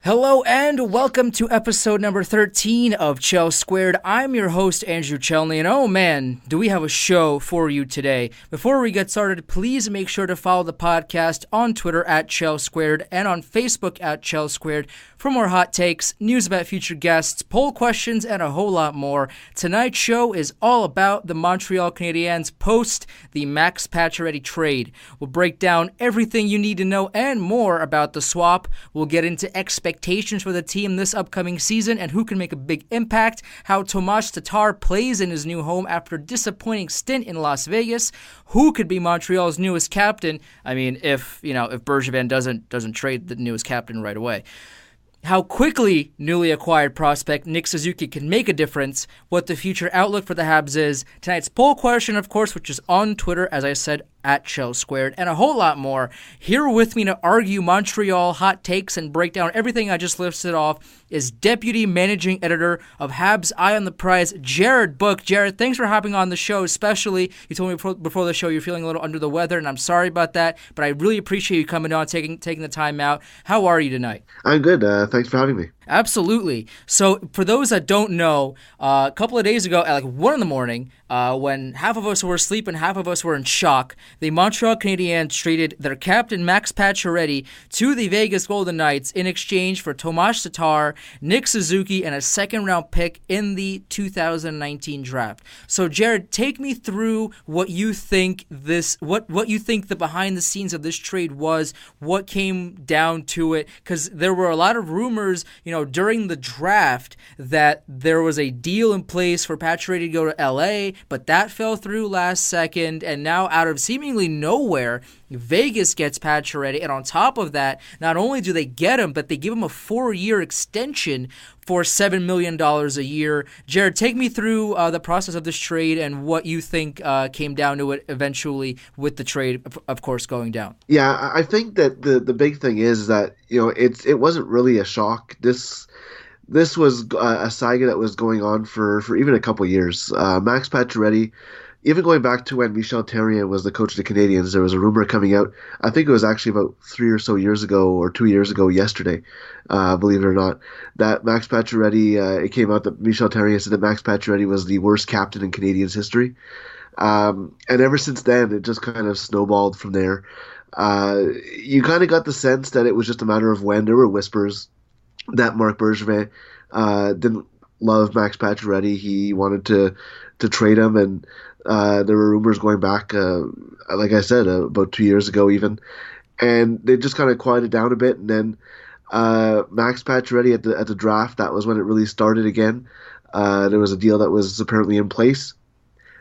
Hello and welcome to episode number 13 of Chel Squared. I'm your host, Andrew Chelney, and oh man, do we have a show for you today. Before we get started, please make sure to follow the podcast on Twitter at Chel Squared and on Facebook at Chel Squared for more hot takes, news about future guests, poll questions, and a whole lot more. Tonight's show is all about the Montreal Canadiens post the Max Pacioretty trade. We'll break down everything you need to know and more about the swap. We'll get into expectations for the team this upcoming season and who can make a big impact, how Tomas Tatar plays in his new home after a disappointing stint in Las Vegas, who could be Montreal's newest captain. I mean, if Birdman doesn't trade the newest captain right away. How quickly newly acquired prospect Nick Suzuki can make a difference, what the future outlook for the Habs is, tonight's poll question, of course, which is on Twitter, as I said, at Chel Squared, and a whole lot more. Here with me to argue Montreal hot takes and break down everything I just listed off is Deputy Managing Editor of Habs Eye on the Prize, Jared Book. Jared, thanks for hopping on the show, especially. You told me before the show you're feeling a little under the weather, and I'm sorry about that, but I really appreciate you coming on, taking the time out. How are you tonight? I'm good. Thanks for having me. Absolutely. So for those that don't know, a couple of days ago at 1 a.m, when half of us were asleep and half of us were in shock, the Montreal Canadiens traded their captain Max Pacioretty to the Vegas Golden Knights in exchange for Tomas Tatar, Nick Suzuki, and a second-round pick in the 2019 draft. So Jared, take me through what you think what you think the behind the scenes of this trade was, what came down to it, because there were a lot of rumors, during the draft that there was a deal in place for Pacioretty to go to LA, but that fell through last second, and now out of seemingly nowhere, Vegas gets Pacioretty, and on top of that, not only do they get him, but they give him a 4-year extension for $7 million a year. Jared, take me through the process of this trade and what you think came down to it eventually with the trade, of course, going down. Yeah, I think that the big thing is that it wasn't really a shock. This was a saga that was going on for even a couple years. Max Pacioretty, even going back to when Michel Therrien was the coach of the Canadiens, there was a rumor coming out. I think it was actually about 3 or so years ago or 2 years ago yesterday, believe it or not, that Max Pacioretty, it came out that Michel Therrien said that Max Pacioretty was the worst captain in Canadiens history. And ever since then, it just kind of snowballed from there. You kind of got the sense that it was just a matter of when. There were whispers that Marc Bergevin didn't love Max Pacioretty. He wanted to trade him, and there were rumors going back, like I said, about 2 years ago even, and they just kind of quieted down a bit. And then Max Pacioretty at the draft, that was when it really started again. There was a deal that was apparently in place.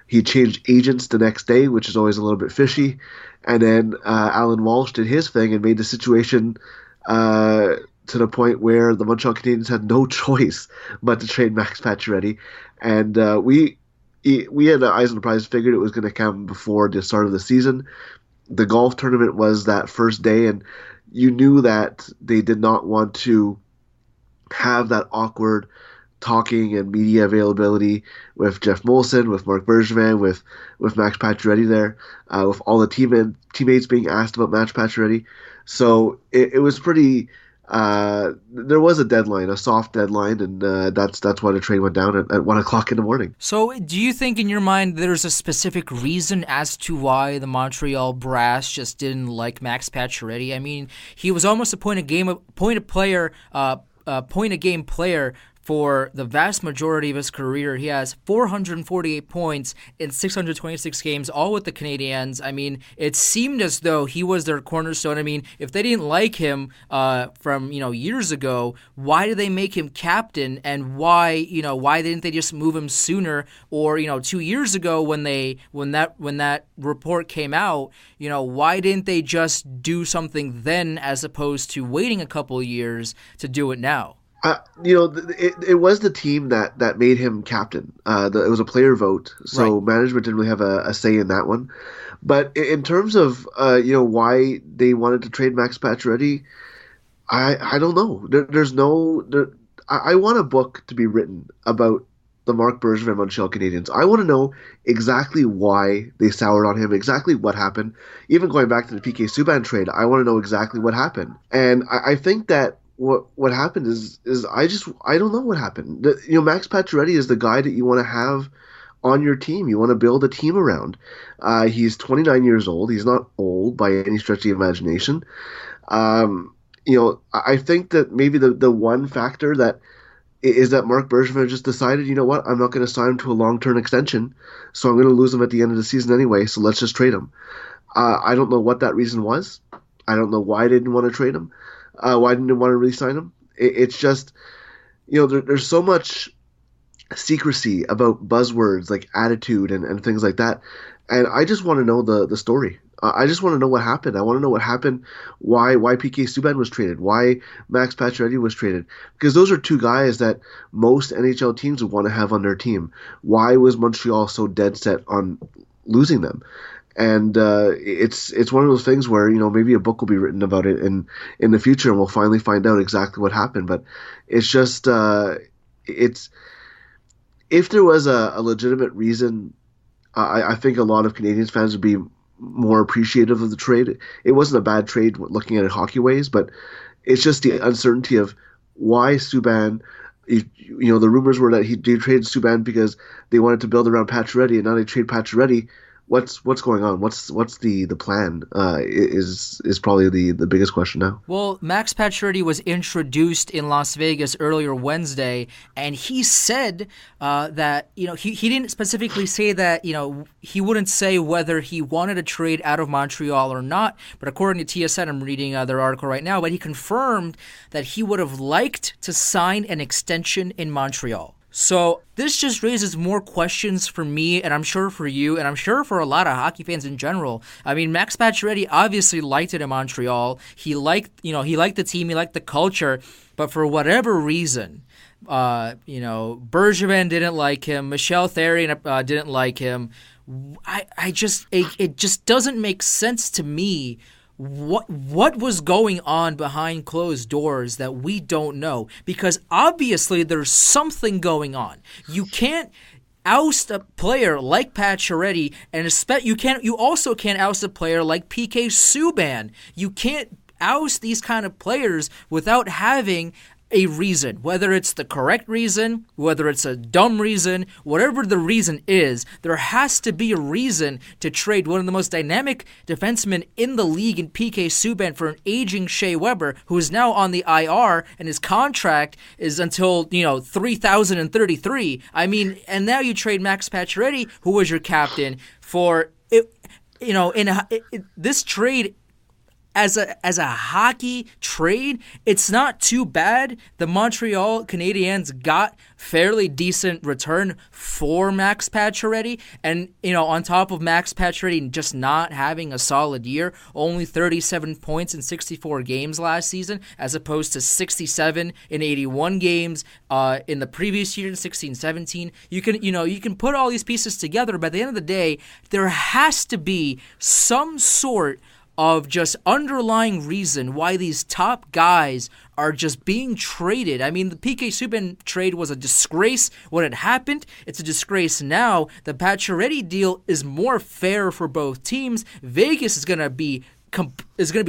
He changed agents the next day, which is always a little bit fishy. And then Alan Walsh did his thing and made the situation to the point where the Montreal Canadiens had no choice but to trade Max Pacioretty. And we had eyes on the prize, figured it was going to come before the start of the season. The golf tournament was that first day, and you knew that they did not want to have that awkward talking and media availability with Jeff Molson, with Marc Bergevin, with Max Pacioretty there, with all the teammates being asked about Max Pacioretty. So it was pretty. There was a deadline, a soft deadline, and that's why the trade went down at 1 o'clock in the morning. So do you think in your mind there's a specific reason as to why the Montreal brass just didn't like Max Pacioretty? I mean, he was almost a point a game player for the vast majority of his career. He has 448 points in 626 games, all with the Canadiens. I mean, it seemed as though he was their cornerstone. I mean, if they didn't like him from years ago, why did they make him captain? And why didn't they just move him sooner? Or 2 years ago when that report came out, why didn't they just do something then as opposed to waiting a couple of years to do it now? It was the team that made him captain. It was a player vote, so right. Management didn't really have a say in that one. But in terms of why they wanted to trade Max Pacioretty, I don't know. I want a book to be written about the Marc Bergevin Montreal Canadiens. I want to know exactly why they soured on him, exactly what happened. Even going back to the PK Subban trade, I want to know exactly what happened. And I think that what happened is I don't know what happened. Max Pacioretty is the guy that you want to have on your team. You want to build a team around. He's 29 years old. He's not old by any stretch of the imagination. I think that maybe the one factor that is that Marc Bergevin just decided, you know what, I'm not going to sign him to a long-term extension, so I'm going to lose him at the end of the season anyway, so let's just trade him. I don't know what that reason was. I don't know why they didn't want to trade him. Why didn't they want to re-sign him? It's just, there's so much secrecy about buzzwords like attitude and things like that. And I just want to know the story. I just want to know what happened. I want to know what happened, why PK Subban was traded, why Max Pacioretty was traded. Because those are two guys that most NHL teams would want to have on their team. Why was Montreal so dead set on losing them? And it's one of those things where, maybe a book will be written about it in the future, and we'll finally find out exactly what happened. But it's just it's if there was a legitimate reason, I think a lot of Canadiens fans would be more appreciative of the trade. It wasn't a bad trade looking at it hockey ways, but it's just the uncertainty of why Subban. The rumors were that they traded Subban because they wanted to build around Pacioretty, and now they trade Pacioretty. What's going on? What's the plan? Is probably the biggest question now. Well, Max Pacioretty was introduced in Las Vegas earlier Wednesday, and he said that he didn't specifically say that he wouldn't say whether he wanted a trade out of Montreal or not. But according to TSN, I'm reading their article right now, but he confirmed that he would have liked to sign an extension in Montreal. So this just raises more questions for me, and I'm sure for you, and I'm sure for a lot of hockey fans in general. I mean, Max Pacioretty obviously liked it in Montreal. He liked the team, he liked the culture, but for whatever reason, Bergevin didn't like him, Michel Therrien didn't like him. It just doesn't make sense to me. What was going on behind closed doors that we don't know? Because obviously there's something going on. You can't oust a player like Pacioretty, and you also can't oust a player like PK Subban. You can't oust these kind of players without having a reason, whether it's the correct reason, whether it's a dumb reason, whatever the reason is, there has to be a reason to trade one of the most dynamic defensemen in the league in PK Subban for an aging Shea Weber, who is now on the IR, and his contract is until 3033. I mean, and now you trade Max Pacioretty, who was your captain, for it. This trade. As a hockey trade, it's not too bad. The Montreal Canadiens got fairly decent return for Max Pacioretty, and on top of Max Pacioretty just not having a solid year, only 37 points in 64 games last season, as opposed to 67 in 81 games in the previous year in 16-17. You can put all these pieces together, but at the end of the day, there has to be some sort of just underlying reason why these top guys are just being traded. I mean, the PK Subban trade was a disgrace when it happened. It's a disgrace now. The Pacioretty deal is more fair for both teams. Vegas is going to be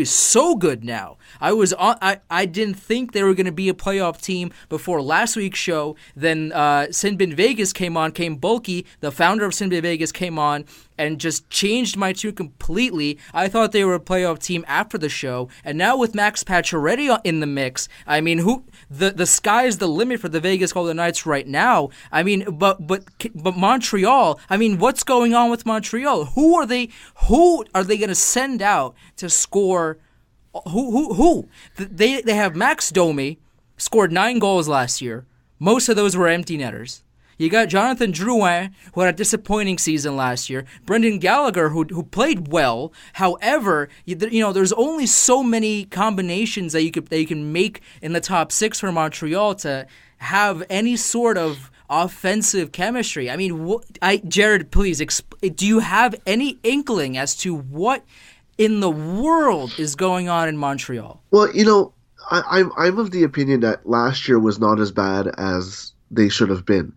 so good now. I didn't think they were going to be a playoff team before last week's show. Then Sinbin Vegas came Bulky, the founder of Sinbin Vegas, came on and just changed my tune completely. I thought they were a playoff team after the show, and now with Max Pacioretty in the mix, I mean, the sky's the limit for the Vegas Golden Knights right now. I mean, but Montreal, I mean, what's going on with Montreal? Who are they going to send out to score? Who? They have Max Domi, scored 9 goals last year. Most of those were empty netters. You got Jonathan Drouin, who had a disappointing season last year. Brendan Gallagher, who played well. However, there's only so many combinations that you can make in the top 6 for Montreal to have any sort of offensive chemistry. I mean, Jared, please, do you have any inkling as to what in the world is going on in Montreal? Well, I'm of the opinion that last year was not as bad as they should have been.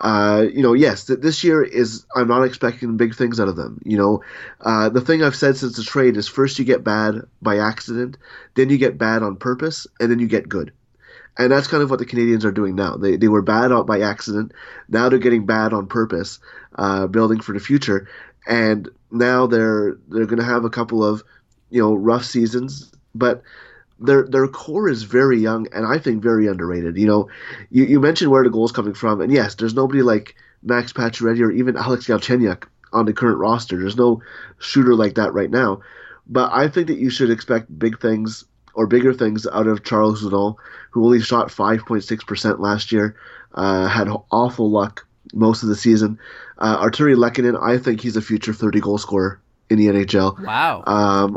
Yes, this year I'm not expecting big things out of them. The thing I've said since the trade is first you get bad by accident, then you get bad on purpose, and then you get good. And that's kind of what the Canadiens are doing now. They were bad out by accident. Now they're getting bad on purpose, building for the future. And now they're going to have a couple of rough seasons, but their core is very young and I think very underrated. You mentioned where the goal's coming from, and yes, there's nobody like Max Pacioretty or even Alex Galchenyuk on the current roster. There's no shooter like that right now, but I think that you should expect big things or bigger things out of Charles Hudon, who only shot 5.6% last year, had awful luck most of the season. Arturi Lehkonen, I think he's a future 30-goal scorer in the NHL. Wow.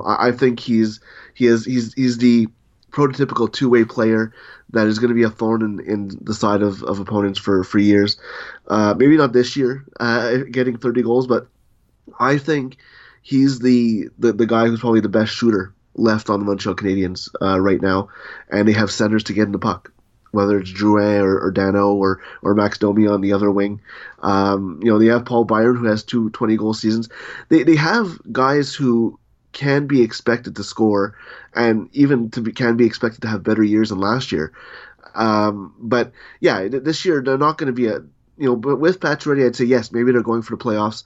I think he's the prototypical two-way player that is going to be a thorn in the side of opponents for years. Maybe not this year, getting 30 goals, but I think he's the guy who's probably the best shooter left on the Montreal Canadiens right now, and they have centers to get in the puck, whether it's Drouin or Dano or Max Domi on the other wing. They have Paul Byron, who has two 20-goal seasons. They have guys who can be expected to score and even can be expected to have better years than last year. But yeah, this year they're not going to be but with Pacioretty, I'd say yes, maybe they're going for the playoffs.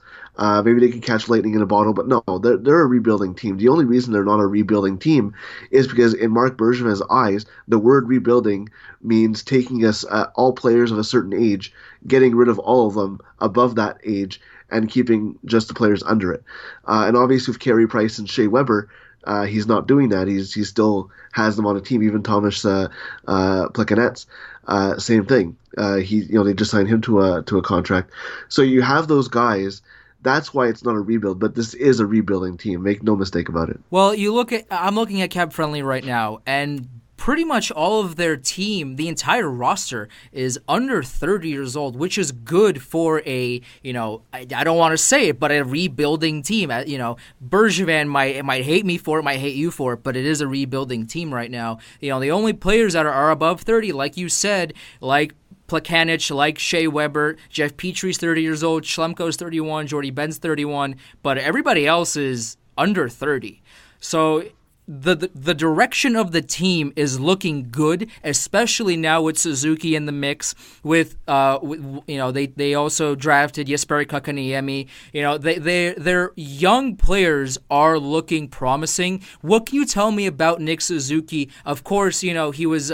Maybe they can catch lightning in a bottle, but no, they're a rebuilding team. The only reason they're not a rebuilding team is because in Marc Bergevin's eyes, the word rebuilding means taking us all players of a certain age, getting rid of all of them above that age, and keeping just the players under it. And obviously with Carey Price and Shea Weber, he's not doing that. He still has them on a team. Even Thomas Plekanec, same thing. They just signed him to a contract. So you have those guys. That's why it's not a rebuild, but this is a rebuilding team. Make no mistake about it. Well, I'm looking at Cap Friendly right now, and pretty much all of their team, the entire roster, is under 30 years old, which is good for I don't want to say it, but a rebuilding team. Bergevin might hate me for it, might hate you for it, but it is a rebuilding team right now. The only players that are above 30, like you said, like Plekanec, like Shea Weber, Jeff Petry's 30 years old, Schlemko's 31, Jordy Ben's 31, but everybody else is under 30. So the direction of the team is looking good, especially now with Suzuki in the mix. They also drafted Jesperi Kotkaniemi. Their young players are looking promising. What can you tell me about Nick Suzuki? Of course, he was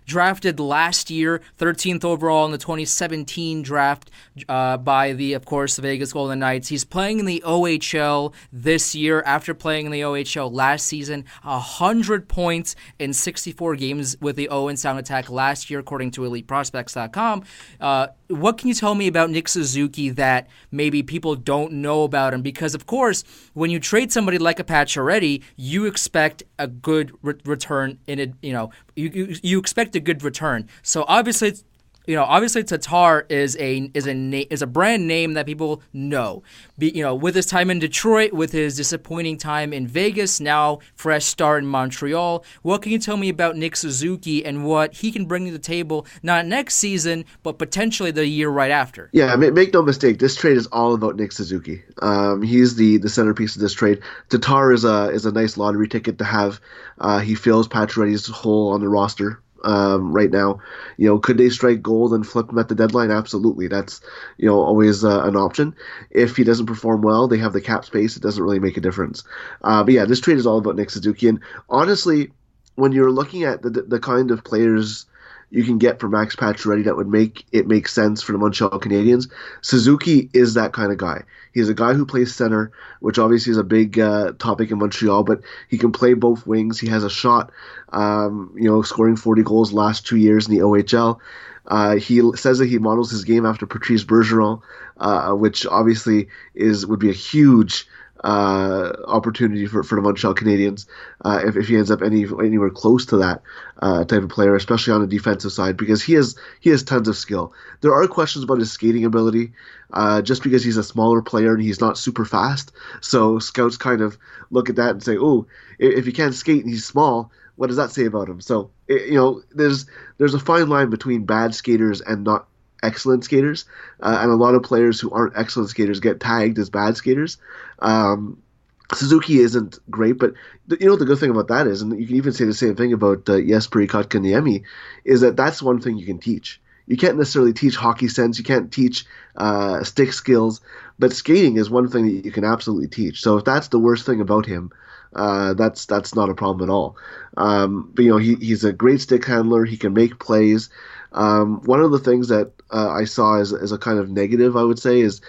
drafted last year, 13th overall in the 2017 draft by the Vegas Golden Knights. He's playing in the OHL this year after playing in the OHL last season. 100 points in 64 games with the Owen Sound Attack last year, according to EliteProspects.com. What can you tell me about Nick Suzuki that maybe people don't know about him? Because, of course, when you trade somebody like a Pacioretty, you expect a good return in it. You expect a good return. So obviously Tatar is a brand name that people know. With his time in Detroit, with his disappointing time in Vegas, now fresh start in Montreal. What can you tell me about Nick Suzuki and what he can bring to the table, not next season, but potentially the year right after? Yeah, make no mistake, this trade is all about Nick Suzuki. He's the centerpiece of this trade. Tatar is a nice lottery ticket to have. He fills Pacioretty's hole on the roster. Right now, could they strike gold and flip him at the deadline? Absolutely. That's, always an option. If he doesn't perform well, they have the cap space. It doesn't really make a difference. But yeah, this trade is all about Nick Suzuki. And honestly, when you're looking at the kind of players you can get for Max Pacioretty that would make sense for the Montreal Canadiens, Suzuki is that kind of guy. He's a guy who plays center, which obviously is a big topic in Montreal, but he can play both wings. He has a shot, scoring 40 goals last 2 years in the OHL. He says that he models his game after Patrice Bergeron, which obviously would be a huge opportunity for the Montreal Canadiens if he ends up anywhere close to that type of player, especially on the defensive side, because he has tons of skill. There are questions about his skating ability, just because he's a smaller player and he's not super fast. So scouts kind of look at that and say, "Oh, if he can't skate and he's small, what does that say about him?" So there's a fine line between bad skaters and excellent skaters, and a lot of players who aren't excellent skaters get tagged as bad skaters. Suzuki isn't great, but the good thing about that is, and you can even say the same thing about Jesperi Kotkaniemi, is that that's one thing you can teach. You can't necessarily teach hockey sense. You can't teach stick skills, but skating is one thing that you can absolutely teach. So if that's the worst thing about him, that's not a problem at all. But he's a great stick handler. He can make plays. One of the things that I saw as a kind of negative, I would say, is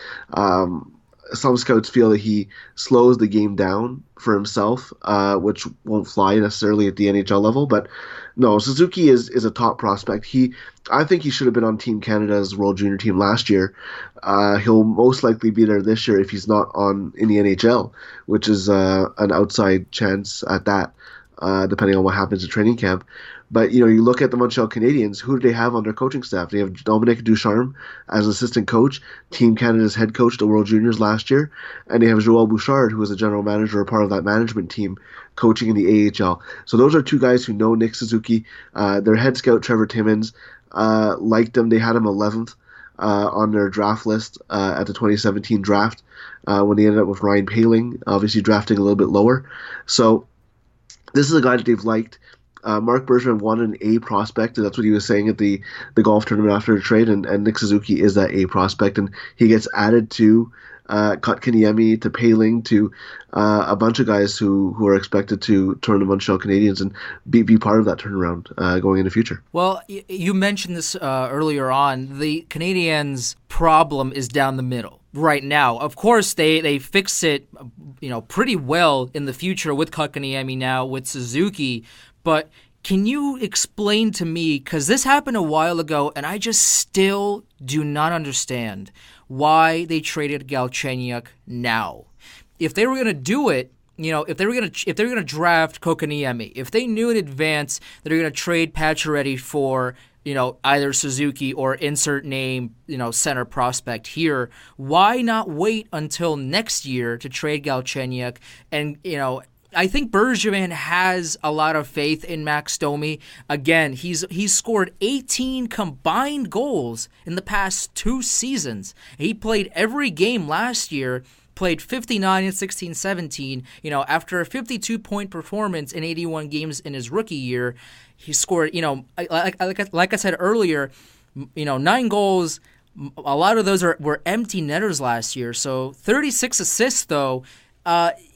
some scouts feel that he slows the game down for himself, which won't fly necessarily at the NHL level. But no, Suzuki is a top prospect. I think he should have been on Team Canada's World Junior team last year. He'll most likely be there this year if he's not in the NHL, which is an outside chance at that, depending on what happens at training camp. But, you look at the Montreal Canadiens, who do they have on their coaching staff? They have Dominic Ducharme as assistant coach, Team Canada's head coach at the World Juniors last year, and they have Joel Bouchard, who is a general manager or part of that management team, coaching in the AHL. So those are two guys who know Nick Suzuki. Their head scout, Trevor Timmins, liked him. They had him 11th on their draft list at the 2017 draft when they ended up with Ryan Poehling, obviously drafting a little bit lower. So this is a guy that they've liked. Mark Bergevin wanted an A prospect, and that's what he was saying at the golf tournament after the trade, and Nick Suzuki is that A prospect, and he gets added to Kotkaniemi, to Poehling, to a bunch of guys who are expected to turn the Montreal Canadiens and be part of that turnaround going in the future. Well, you mentioned this earlier on. The Canadiens' problem is down the middle right now. Of course, they fix it, pretty well in the future with Kotkaniemi now, with Suzuki. But can you explain to me, because this happened a while ago, and I just still do not understand why they traded Galchenyuk now. If they were going to do it, if they were going to draft Kotkaniemi, if they knew in advance that they're going to trade Pacioretty for either Suzuki or insert name, center prospect here, why not wait until next year to trade Galchenyuk? And I think Bergevin has a lot of faith in Max Domi. Again, he's scored 18 combined goals in the past 2 seasons. He played every game last year, played 59 and 16-17. After a 52-point performance in 81 games in his rookie year, he scored, like I said earlier, 9 goals. A lot of those were empty netters last year. So 36 assists, though.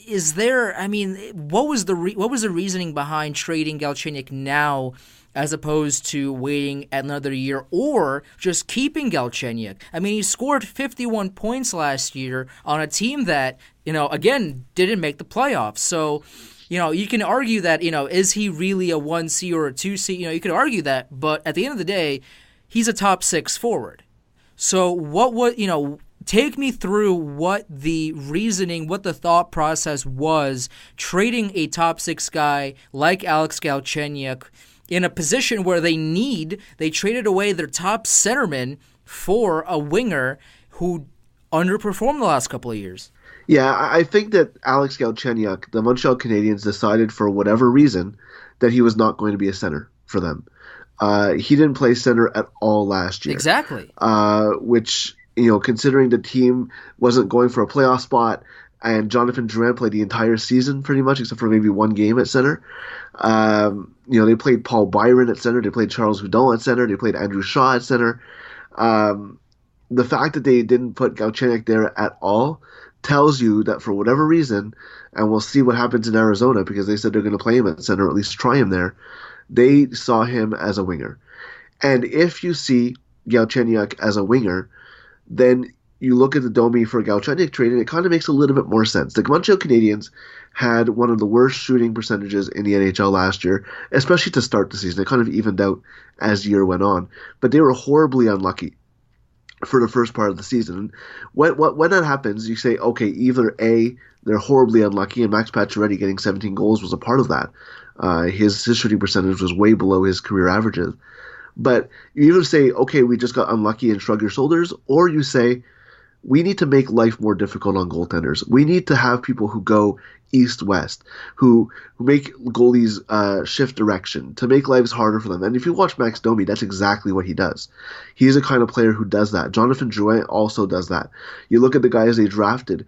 Is there? I mean, what was the reasoning behind trading Galchenyuk now, as opposed to waiting another year or just keeping Galchenyuk? I mean, he scored 51 points last year on a team that again didn't make the playoffs. So, you can argue that is he really a 1C or a 2C? You could argue that, but at the end of the day, he's a top 6 forward. So take me through what the reasoning, what the thought process was trading a top 6 guy like Alex Galchenyuk in a position where they traded away their top centerman for a winger who underperformed the last couple of years. Yeah, I think that Alex Galchenyuk, the Montreal Canadiens decided for whatever reason that he was not going to be a center for them. He didn't play center at all last year. Exactly. Which, considering the team wasn't going for a playoff spot and Jonathan Drouin played the entire season pretty much, except for maybe one game at center. They played Paul Byron at center. They played Charles Hudon at center. They played Andrew Shaw at center. The fact that they didn't put Galchenyuk there at all tells you that for whatever reason, and we'll see what happens in Arizona because they said they're going to play him at center, or at least try him there, they saw him as a winger. And if you see Galchenyuk as a winger, then you look at the Domi for Galchenyuk trade, and it kind of makes a little bit more sense. The Montreal Canadiens had one of the worst shooting percentages in the NHL last year, especially to start the season. It kind of evened out as the year went on. But they were horribly unlucky for the first part of the season. And when that happens, you say, okay, either A, they're horribly unlucky, and Max Pacioretty getting 17 goals was a part of that. His shooting percentage was way below his career averages. But you either say, okay, we just got unlucky and shrug your shoulders, or you say, we need to make life more difficult on goaltenders. We need to have people who go east-west, who make goalies shift direction to make lives harder for them. And if you watch Max Domi, that's exactly what he does. He's a kind of player who does that. Jonathan Drouin also does that. You look at the guys they drafted,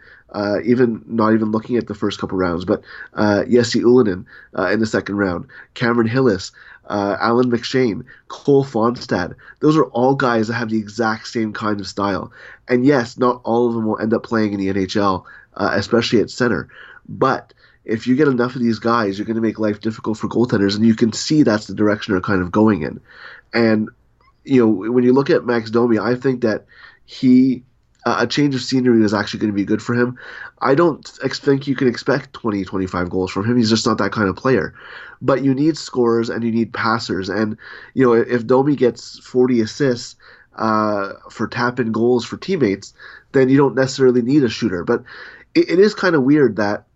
even not even looking at the first couple rounds, but Jesse Ullinen in the second round, Cameron Hillis, Alan McShane, Cole Fonstad. Those are all guys that have the exact same kind of style. And yes, not all of them will end up playing in the NHL, especially at center. But if you get enough of these guys, you're going to make life difficult for goaltenders, and you can see that's the direction they're kind of going in. And when you look at Max Domi, I think that a change of scenery is actually going to be good for him. I don't think you can expect 20, 25 goals from him. He's just not that kind of player. But you need scorers and you need passers. And if Domi gets 40 assists for tap-in goals for teammates, then you don't necessarily need a shooter. But it is kind of weird that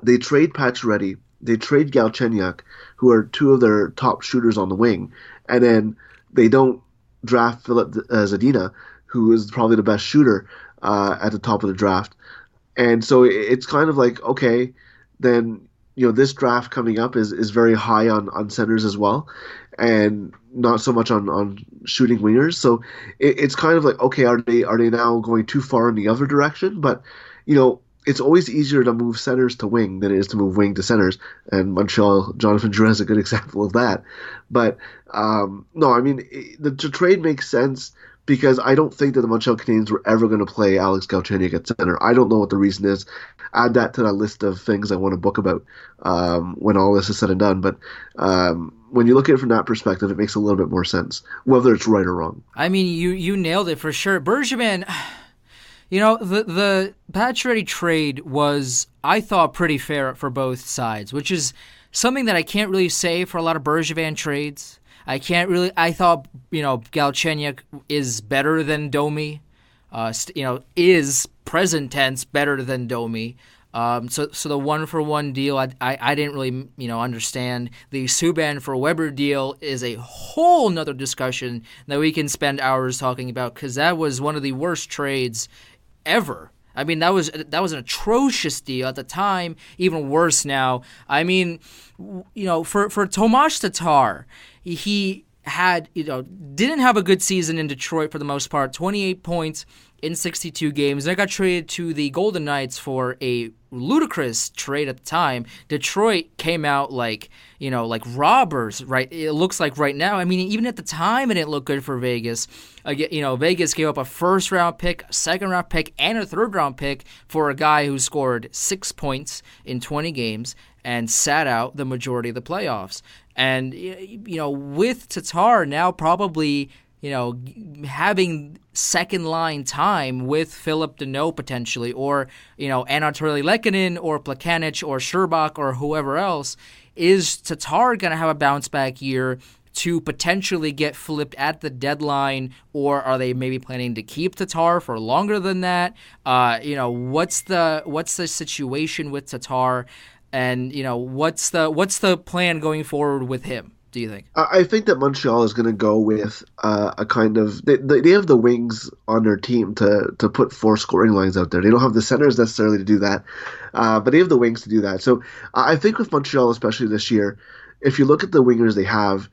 they trade Pacioretty, they trade Galchenyuk, who are two of their top shooters on the wing, and then they don't draft Philip Zadina, who is probably the best shooter at the top of the draft. And so it's kind of like, okay, then this draft coming up is very high on centers as well, and not so much on shooting wingers. So it's kind of like, okay, are they now going too far in the other direction? But it's always easier to move centers to wing than it is to move wing to centers. And Montreal, Jonathan Drouin is a good example of that. But no, I mean, the trade makes sense because I don't think that the Montreal Canadiens were ever going to play Alex Galchenyuk at center. I don't know what the reason is. Add that to that list of things I want to book about when all this is said and done. But when you look at it from that perspective, it makes a little bit more sense, whether it's right or wrong. I mean, you nailed it for sure. Bergevin, the Pacioretty trade was, I thought, pretty fair for both sides, which is something that I can't really say for a lot of Bergevin trades. I thought, Galchenyuk is better than Domi, is present tense better than Domi. So the 1-for-1 deal, I didn't really, understand. The Subban for Weber deal is a whole nother discussion that we can spend hours talking about, because that was one of the worst trades ever. I mean, that was an atrocious deal at the time, even worse now. I mean, for Tomas Tatar, he had, didn't have a good season in Detroit for the most part, 28 points in 62 games. Then got traded to the Golden Knights for a ludicrous trade at the time. Detroit came out like robbers, right? It looks like right now. I mean, even at the time, it didn't look good for Vegas. Vegas gave up a first-round pick, a second-round pick, and a third-round pick for a guy who scored 6 points in 20 games and sat out the majority of the playoffs. And, with Tatar now probably, having second-line time with Philip Deneau potentially, or, Anatoly Lehkonen or Plekanec or Sherbak or whoever else, is Tatar going to have a bounce-back year to potentially get flipped at the deadline, or are they maybe planning to keep Tatar for longer than that? What's the situation with Tatar? And, what's the plan going forward with him, do you think? I think that Montreal is going to go with a kind of – they have the wings on their team to put 4 scoring lines out there. They don't have the centers necessarily to do that, but they have the wings to do that. So I think with Montreal, especially this year, if you look at the wingers they have,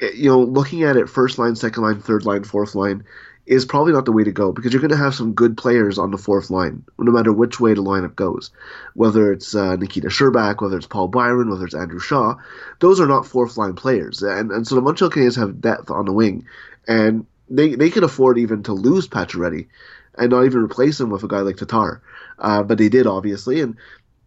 looking at it first line, second line, third line, fourth line is probably not the way to go, because you're going to have some good players on the fourth line, no matter which way the lineup goes. Whether it's Nikita Sherbak, whether it's Paul Byron, whether it's Andrew Shaw, those are not fourth line players. And so the Montreal Canadiens have depth on the wing, and they can afford even to lose Pacioretty and not even replace him with a guy like Tatar. But they did, obviously, and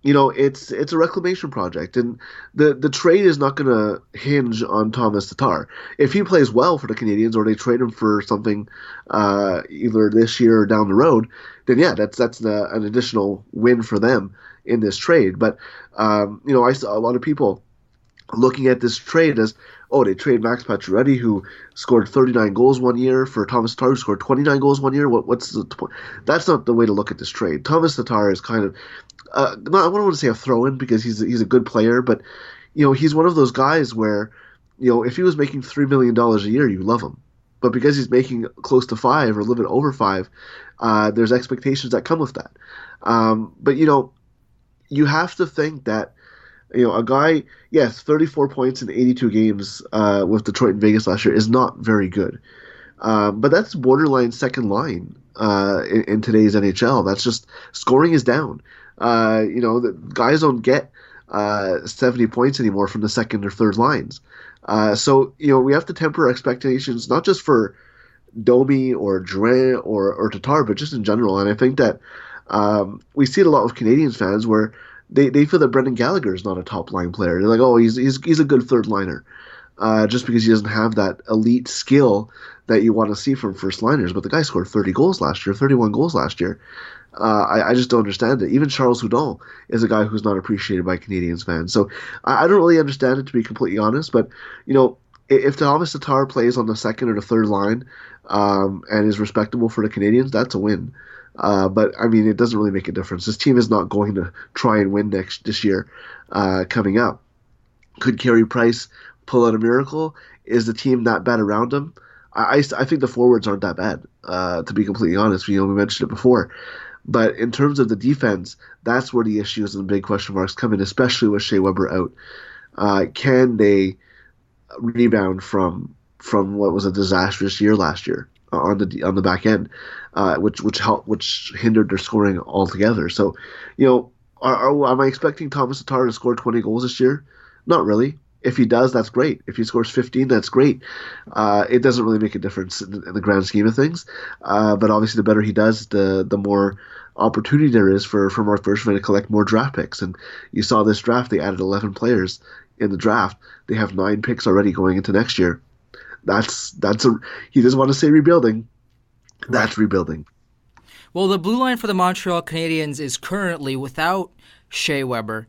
it's a reclamation project, and the trade is not going to hinge on Thomas Tatar. If he plays well for the Canadiens, or they trade him for something either this year or down the road, then yeah, that's an additional win for them in this trade. But I saw a lot of people looking at this trade as, oh, they trade Max Pacioretty, who scored 39 goals one year, for Thomas Tatar, who scored 29 goals one year. What's the point? That's not the way to look at this trade. Thomas Tatar is kind of I don't want to say a throw-in, because he's a good player, but he's one of those guys where if he was making $3 million a year, you love him, but because he's making close to 5 or a little bit over 5, there's expectations that come with that. But you have to think that a guy, yes, 34 points in 82 games with Detroit and Vegas last year is not very good. But that's borderline second line in today's NHL. That's just scoring is down. The guys don't get 70 points anymore from the second or third lines. So we have to temper expectations not just for Domi or Drouin or Tatar, but just in general. And I think that we see it a lot with Canadiens fans where they feel that Brendan Gallagher is not a top line player. They're like, oh, he's a good third liner, just because he doesn't have that elite skill that you want to see from first liners. But the guy scored 30 goals last year, 31 goals last year. I just don't understand it. Even Charles Hudon is a guy who's not appreciated by Canadiens fans. So I don't really understand it, to be completely honest. But if Thomas Tatar plays on the second or the third line and is respectable for the Canadiens, that's a win. But I mean, it doesn't really make a difference. This team is not going to try and win this year coming up. Could Carey Price pull out a miracle? Is the team that bad around him? I think the forwards aren't that bad, to be completely honest. We mentioned it before. But in terms of the defense, that's where the issues and the big question marks come in, especially with Shea Weber out. Can they rebound from what was a disastrous year last year on the back end, which hindered their scoring altogether? So, am I expecting Thomas Tatar to score 20 goals this year? Not really. If he does, that's great. If he scores 15, that's great. It doesn't really make a difference in the grand scheme of things. But obviously, the better he does, the more opportunity there is for Mark Bergevin to collect more draft picks. And you saw this draft; they added 11 players in the draft. They have 9 picks already going into next year. He doesn't want to say rebuilding. That's rebuilding. Well, the blue line for the Montreal Canadiens is currently without Shea Weber.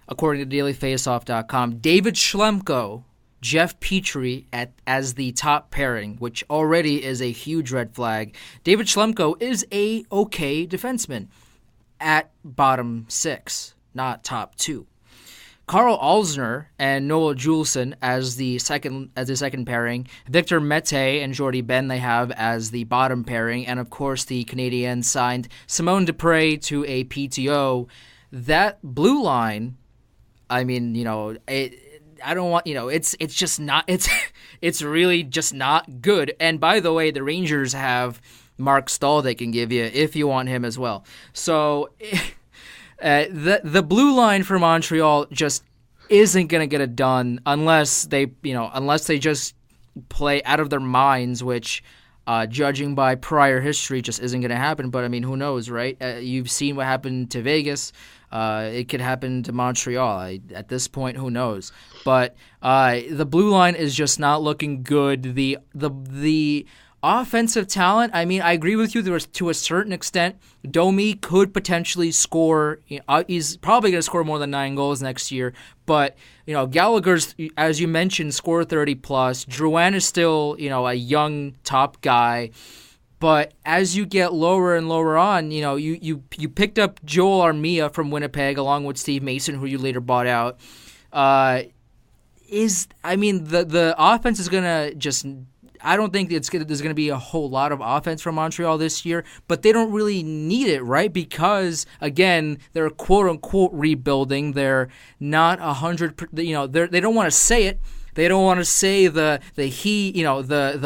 According to dailyfaceoff.com, David Schlemko, Jeff Petrie as the top pairing, which already is a huge red flag. David Schlemko is a okay defenseman at bottom 6, not top 2. Carl Alzner and Noah Juleson as the second pairing. Victor Mete and Jordy Ben they have as the bottom pairing, and of course the Canadiens signed Simone Dupre to a PTO. That blue line, I mean, I don't want, it's just not, it's really just not good. And by the way, the Rangers have Mark Stahl they can give you if you want him as well. So the blue line for Montreal just isn't going to get it done unless they just play out of their minds, which judging by prior history just isn't going to happen. But I mean, who knows, right? You've seen what happened to Vegas. It could happen to Montreal. At this point, who knows? But the blue line is just not looking good. The offensive talent, I mean, I agree with you to a certain extent. Domi could potentially score. He's probably going to score more than 9 goals next year. But, Gallagher's, as you mentioned, scored 30+. Drouin is still, a young top guy. But as you get lower and lower on, you picked up Joel Armia from Winnipeg along with Steve Mason, who you later bought out. The offense is going to just – I don't think there's going to be a whole lot of offense from Montreal this year, but they don't really need it, right? Because, again, they're quote-unquote rebuilding. They're not 100 – they don't want to say it. They don't want to say the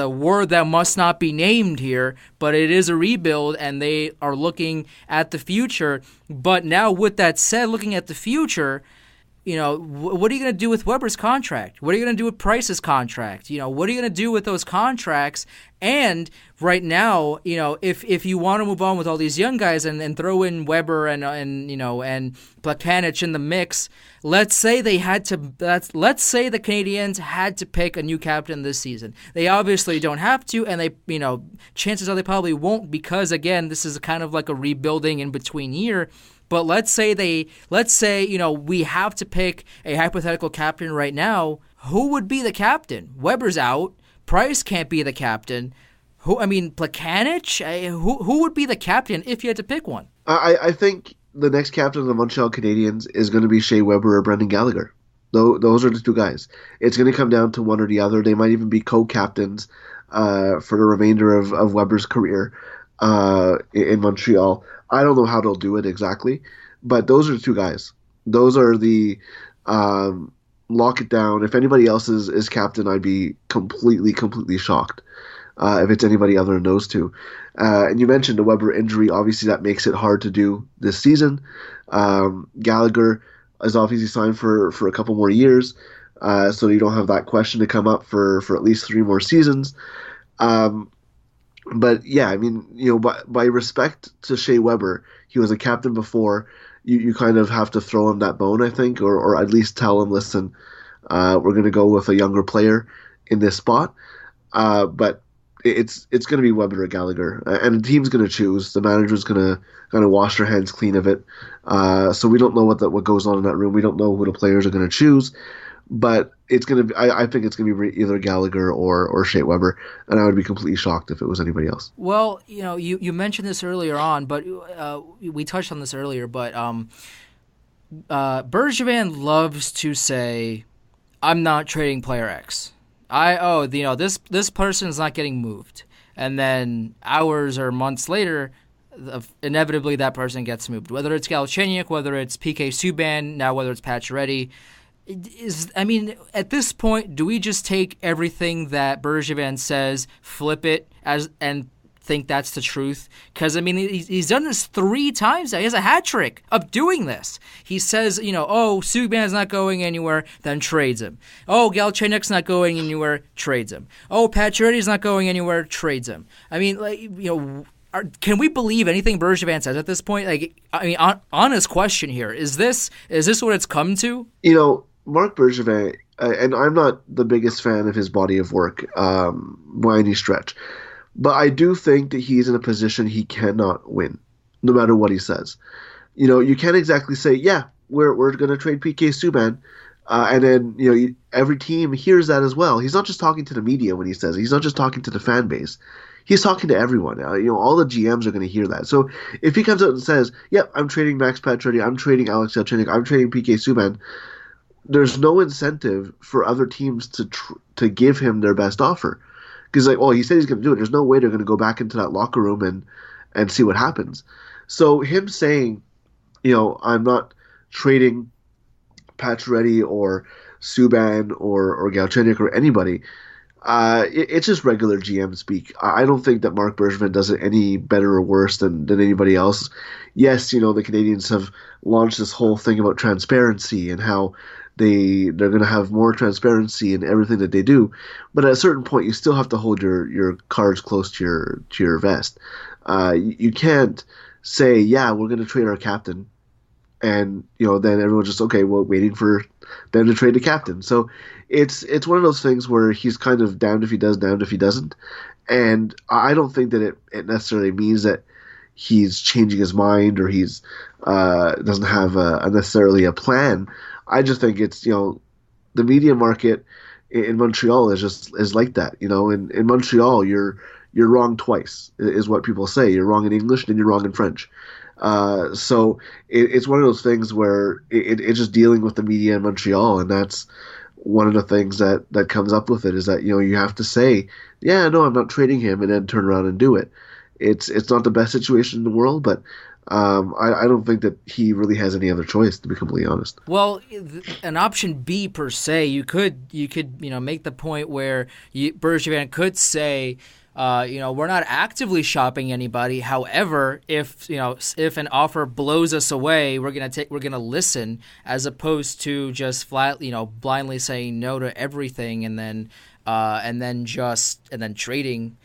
word that must not be named here, but it is a rebuild, and they are looking at the future. But now, with that said, looking at the future, what are you going to do with Weber's contract? What are you going to do with Price's contract? What are you going to do with those contracts? And right now, if you want to move on with all these young guys and throw in Weber and Plekanec in the mix, let's say the Canadiens had to pick a new captain this season. They obviously don't have to, and chances are they probably won't because again, this is kind of like a rebuilding in between year. But let's say we have to pick a hypothetical captain right now. Who would be the captain? Weber's out. Price can't be the captain. Plekanec? Who would be the captain if you had to pick one? I think the next captain of the Montreal Canadiens is going to be Shea Weber or Brendan Gallagher. Those are the two guys. It's going to come down to one or the other. They might even be co-captains for the remainder of Weber's career in Montreal. I don't know how they'll do it exactly, but those are the two guys. Those are the lock it down. If anybody else is captain, I'd be completely shocked if it's anybody other than those two. And you mentioned the Weber injury. Obviously, that makes it hard to do this season. Gallagher is obviously signed for a couple more years, so you don't have that question to come up for at least 3 more seasons. But yeah, I mean, by respect to Shea Weber, he was a captain before. You kind of have to throw him that bone, I think, or at least tell him, listen, we're going to go with a younger player in this spot. But it's going to be Weber or Gallagher, and the team's going to choose. The manager's going to kind of wash their hands clean of it. So we don't know what goes on in that room. We don't know who the players are going to choose. But it's going to be, I think it's going to be either Gallagher or Shea Weber, and I would be completely shocked if it was anybody else. Well, you mentioned this earlier on, but we touched on this earlier, but Bergevin loves to say, I'm not trading player X. This person is not getting moved. And then hours or months later, inevitably that person gets moved. Whether it's Galchenyuk, whether it's PK Subban, now whether it's Pacioretty. At this point, do we just take everything that Bergevin says, flip it and think that's the truth? Because, he's done this 3 times now. He has a hat trick of doing this. He says, Subban's not going anywhere, then trades him. Oh, Galchenyuk's not going anywhere, trades him. Oh, Pacioretty's not going anywhere, trades him. Can we believe anything Bergevin says at this point? Honest question here. Is this what it's come to? Marc Bergevin, and I'm not the biggest fan of his body of work by any stretch, but I do think that he's in a position he cannot win, no matter what he says. You can't exactly say, yeah, we're going to trade PK Subban, and then every team hears that as well. He's not just talking to the media when he says it. He's not just talking to the fan base. He's talking to everyone. All the GMs are going to hear that. So if he comes out and says, yep, I'm trading Max Pacioretty, I'm trading Alex Galchenyuk, I'm trading PK Subban, there's no incentive for other teams to give him their best offer. Because he said he's going to do it. There's no way they're going to go back into that locker room and see what happens. So him saying, I'm not trading Pacioretty or Subban or Galchenyuk or anybody, it's just regular GM speak. I don't think that Marc Bergevin does it any better or worse than anybody else. Yes, the Canadiens have launched this whole thing about transparency and how they're going to have more transparency in everything that they do, but at a certain point, you still have to hold your cards close to your vest. You can't say, "Yeah, we're going to trade our captain," and then everyone's just waiting for them to trade the captain. So it's one of those things where he's kind of damned if he does, damned if he doesn't, and I don't think that it necessarily means that he's changing his mind or he's doesn't have necessarily a plan. I just think it's the media market in Montreal is like that. In Montreal you're wrong twice is what people say. You're wrong in English and you're wrong in French. So it's one of those things where it's just dealing with the media in Montreal, and that's one of the things that comes up with it is that you have to say, yeah, no, I'm not trading him, and then turn around and do it. It's not the best situation in the world, but I don't think that he really has any other choice, to be completely honest. Well, an option B per se, you could make the point where Bergevin could say, we're not actively shopping anybody. However, if an offer blows us away, we're gonna listen, as opposed to just flat blindly saying no to everything and then trading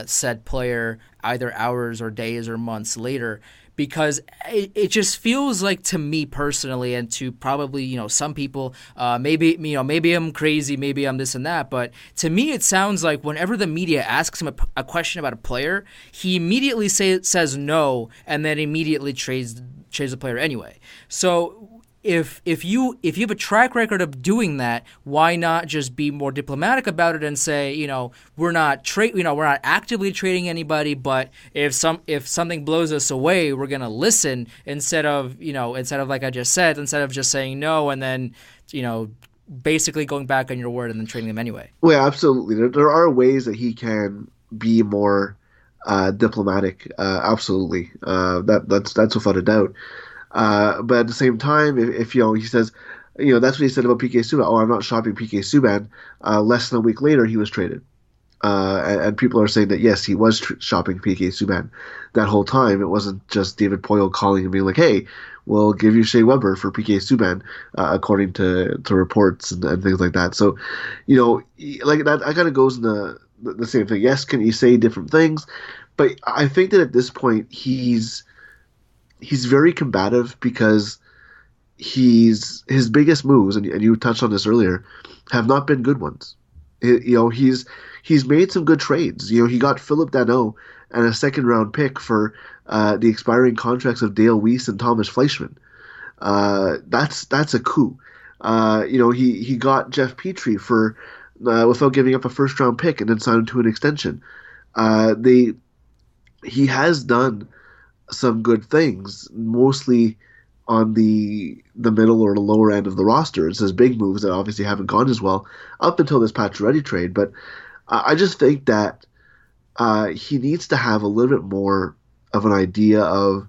said player either hours or days or months later. Because it just feels like, to me personally, and to probably some people, maybe I'm crazy, maybe I'm this and that, but to me it sounds like whenever the media asks him a question about a player, he immediately says no, and then immediately trades the player anyway. So if you have a track record of doing that, why not just be more diplomatic about it and say, we're not actively trading anybody, but if something blows us away, we're gonna listen, instead of like I just said, instead of just saying no and then basically going back on your word and then trading them anyway. Well, yeah, absolutely. There are ways that he can be more diplomatic. Absolutely, that's without a doubt. But at the same time, if he says, that's what he said about PK Subban. Oh, I'm not shopping PK Subban. Less than a week later, he was traded. And people are saying that yes, he was shopping PK Subban that whole time. It wasn't just David Poile calling and being like, "Hey, we'll give you Shea Weber for PK Subban," according to reports and things like that. So, like that kind of goes in the same thing. Yes, can he say different things? But I think that at this point he's very combative because his biggest moves, and you touched on this earlier, have not been good ones. He's made some good trades. He got Philip Danault and a second round pick for the expiring contracts of Dale Weiss and Thomas Fleischmann. That's a coup. He got Jeff Petrie for without giving up a first round pick and then signed him to an extension. He has done some good things, mostly on the middle or the lower end of the roster. It's his big moves that obviously haven't gone as well up until this Pacioretty trade. But I just think that he needs to have a little bit more of an idea of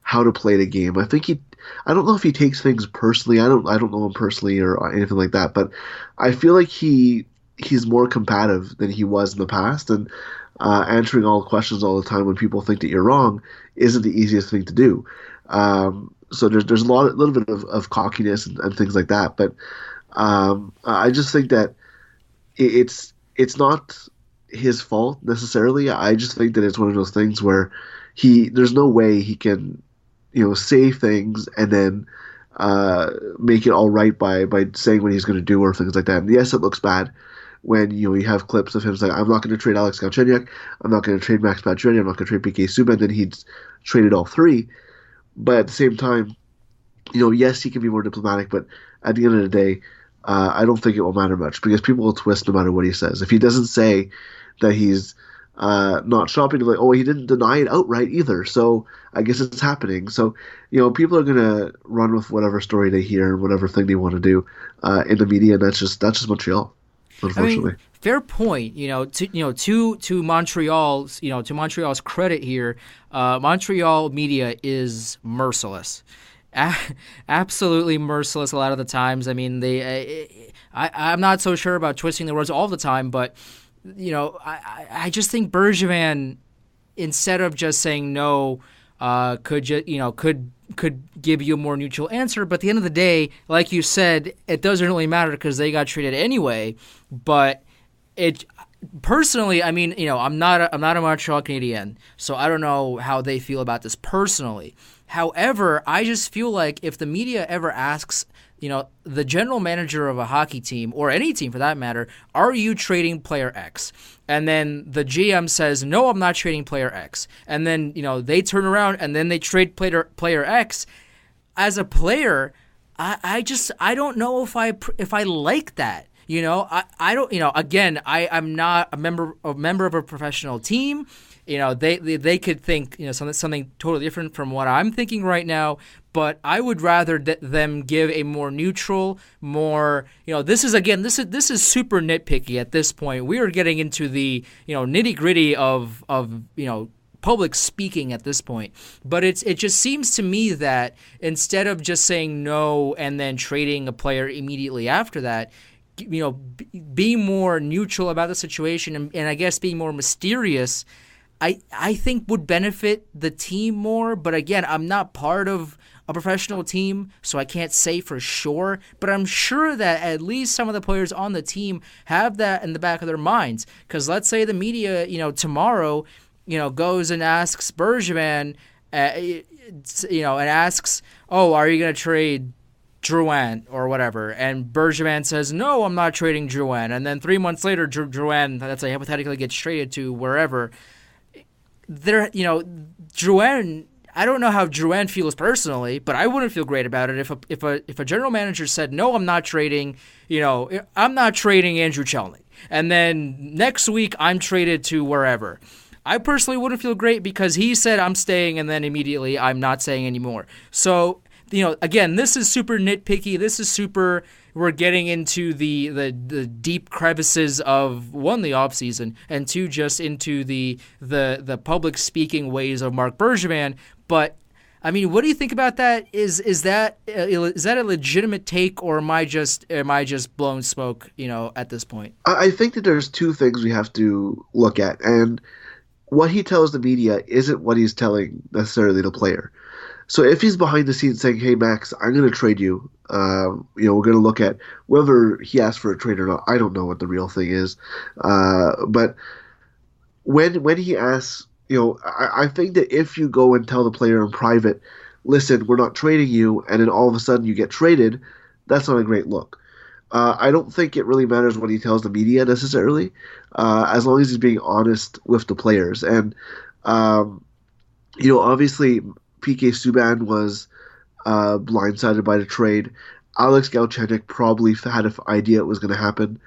how to play the game. I don't know if he takes things personally. I don't know him personally or anything like that. But I feel like he's more combative than he was in the past, and answering all questions all the time when people think that you're wrong isn't the easiest thing to do. So there's a little bit of cockiness and things like that. But I just think that it's not his fault necessarily. I just think that it's one of those things where there's no way he can say things and then make it all right by saying what he's going to do or things like that. And yes, it looks bad when you have clips of him saying, "I'm not going to trade Alex Galchenyuk, I'm not going to trade Max Pacioretty, I'm not going to trade PK Subban," then he's traded all three. But at the same time, yes, he can be more diplomatic, but at the end of the day, I don't think it will matter much because people will twist no matter what he says. If he doesn't say that he's not shopping, like, oh, he didn't deny it outright either, so I guess it's happening. So, people are going to run with whatever story they hear and whatever thing they want to do in the media, and that's just Montreal, unfortunately. I mean, fair point. To Montreal's credit here, Montreal media is merciless. Absolutely merciless a lot of the times. I mean, I'm not so sure about twisting the words all the time, but I just think Bergevin, instead of just saying no, could give you a more neutral answer. But at the end of the day, like you said, it doesn't really matter because they got traded anyway. But personally, I mean, I'm not a Montreal Canadien, so I don't know how they feel about this personally. However, I just feel like if the media ever asks, the general manager of a hockey team, or any team for that matter, are you trading player X? And then the GM says, no, I'm not trading player X. And then, they turn around and then they trade player X. As a player, I don't know if I like that. I don't, again, I'm not a member of a professional team. They could think, something totally different from what I'm thinking right now, but I would rather them give a more neutral, more, this is super nitpicky at this point. We are getting into the, nitty-gritty of public speaking at this point. But it just seems to me that instead of just saying no and then trading a player immediately after that, being more neutral about the situation and I guess being more mysterious, I think would benefit the team more. But again, I'm not part of a professional team, so I can't say for sure. But I'm sure that at least some of the players on the team have that in the back of their minds. Because let's say the media, tomorrow, goes and asks Bergevin, and asks, oh, are you going to trade Drouin or whatever, and Bergevin says, no, I'm not trading Drouin, and then 3 months later, Drouin, let's say hypothetically, gets traded to wherever. Drouin, I don't know how Drouin feels personally, but I wouldn't feel great about it if a general manager said, no, I'm not trading, I'm not trading Andrew Chelney, and then next week I'm traded to wherever. I personally wouldn't feel great because he said I'm staying, and then immediately I'm not staying anymore. So, again, this is super nitpicky. This is super. We're getting into the deep crevices of, one, the offseason, and two, just into the public speaking ways of Marc Bergevin. But I mean, what do you think about that? Is that a legitimate take, or am I just blowing smoke? At this point. I think that there's two things we have to look at, and what he tells the media isn't what he's telling necessarily the player. So if he's behind the scenes saying, "Hey Max, I'm going to trade you," we're going to look at whether he asked for a trade or not. I don't know what the real thing is, but when he asks, I think that if you go and tell the player in private, "Listen, we're not trading you," and then all of a sudden you get traded, that's not a great look. I don't think it really matters what he tells the media necessarily, as long as he's being honest with the players. And obviously PK Subban was blindsided by the trade. Alex Galchenyuk probably had an idea it was going to happen.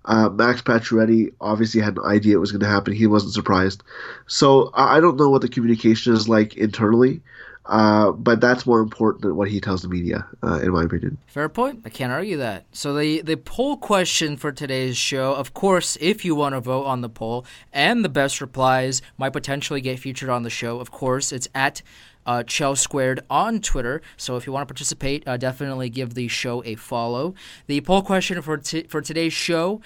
Max Pacioretty obviously had an idea it was going to happen. He wasn't surprised. So I don't know what the communication is like internally, but that's more important than what he tells the media, in my opinion. Fair point. I can't argue that. So the poll question for today's show, of course, if you want to vote on the poll, and the best replies might potentially get featured on the show, of course, it's at Chel Squared on Twitter. So if you want to participate, definitely give the show a follow. The poll question for today's show